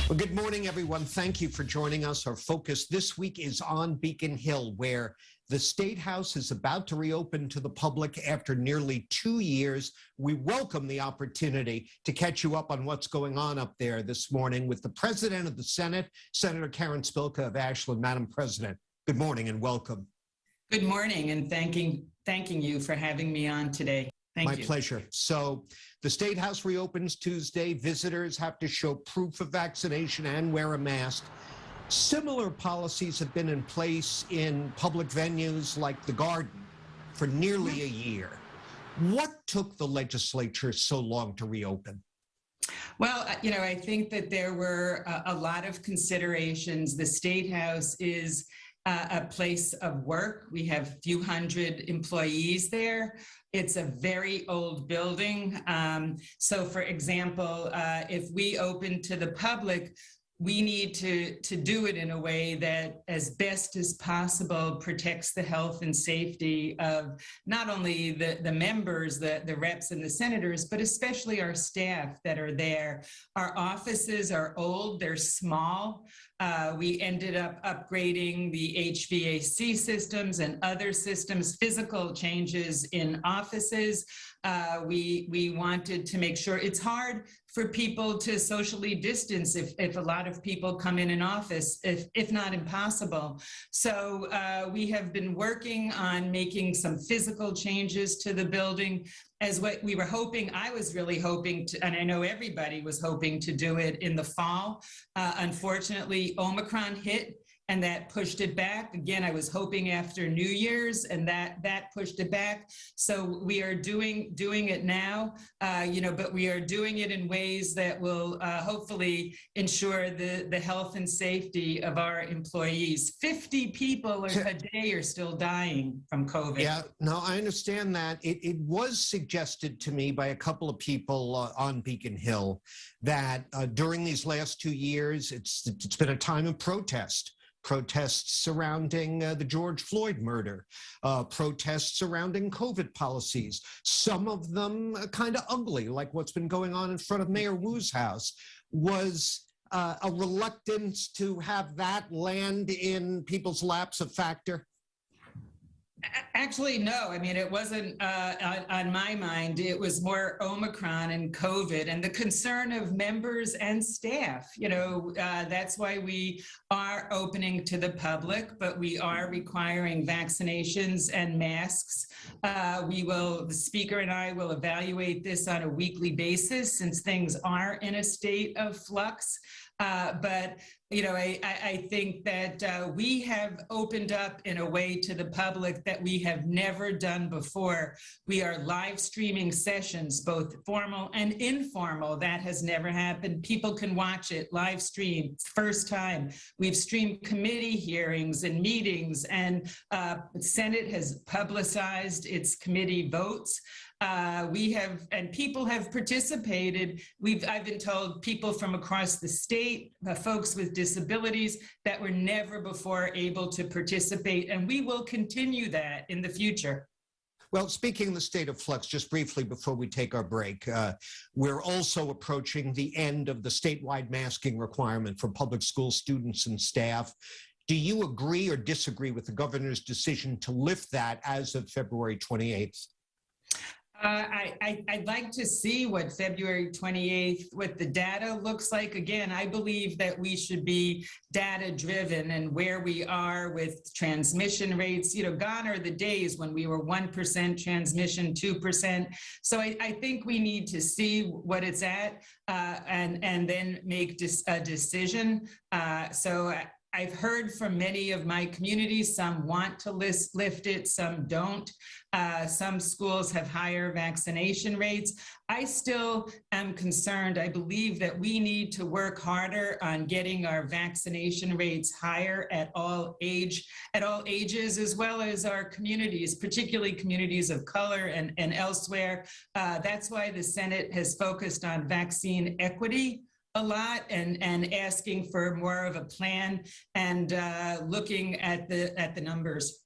Well, good morning, everyone. Thank you for joining us. Our focus this week is on Beacon Hill, where the State House is about to reopen to the public after nearly 2 years. We welcome the opportunity to catch you up on what's going on up there this morning with the President of the Senate, Senator Karen Spilka of Ashland. Madam President, good morning and welcome. Good morning, and thanking you for having me on today. Thank you. My pleasure. So the State House reopens Tuesday. Visitors have to show proof of vaccination and wear a mask. Similar policies have been in place in public venues like the Garden for nearly a year. What took the legislature so long to reopen? Well, I think that there were a lot of considerations. The State House is a place of work. We have a few hundred employees there. It's a very old building. So for example, if we open to the public, we need to do it in a way that as best as possible protects the health and safety of not only the members, the reps and the senators, but especially our staff that are there. Our offices are old, they're small. We ended up upgrading the HVAC systems and other systems, physical changes in offices. We wanted to make sure it's hard for people to socially distance if a lot of people come in an office, if not impossible. So we have been working on making some physical changes to the building as what we were hoping. I was really hoping to, and I know everybody was hoping to do it in the fall. Unfortunately, Omicron hit, and that pushed it back. Again, I was hoping after New Year's, and that pushed it back. So we are doing it now, but we are doing it in ways that will hopefully ensure the health and safety of our employees. 50 people a day are still dying from COVID. Yeah, no, I understand that. It was suggested to me by a couple of people on Beacon Hill that during these last 2 years, it's been a time of protest. Protests surrounding the George Floyd murder, protests surrounding COVID policies, some of them kind of ugly, like what's been going on in front of Mayor Wu's house. Was a reluctance to have that land in people's laps a factor? Actually, no. I mean, it wasn't on my mind. It was more Omicron and COVID and the concern of members and staff. That's why we are opening to the public, but we are requiring vaccinations and masks. The speaker and I will evaluate this on a weekly basis since things are in a state of flux. But I think that we have opened up in a way to the public that we have never done before. We are live streaming sessions, both formal and informal. That has never happened. People can watch it live stream. It's the first time. We've streamed committee hearings and meetings, and the Senate has publicized its committee votes. People have participated. I've been told people from across the state, folks with disabilities that were never before able to participate, and we will continue that in the future. Well, speaking of the state of flux, just briefly before we take our break, we're also approaching the end of the statewide masking requirement for public school students and staff. Do you agree or disagree with the governor's decision to lift that as of February 28th? I'd like to see what February 28th, what the data looks like. Again, I believe that we should be data-driven and where we are with transmission rates. Gone are the days when we were 1% transmission, 2%. So I think we need to see what it's at and then make a decision. I've heard from many of my communities, some want to lift it, some don't. Some schools have higher vaccination rates. I still am concerned. I believe that we need to work harder on getting our vaccination rates higher at all ages, as well as our communities, particularly communities of color and elsewhere. That's why the Senate has focused on vaccine equity a lot and asking for more of a plan and looking at the numbers.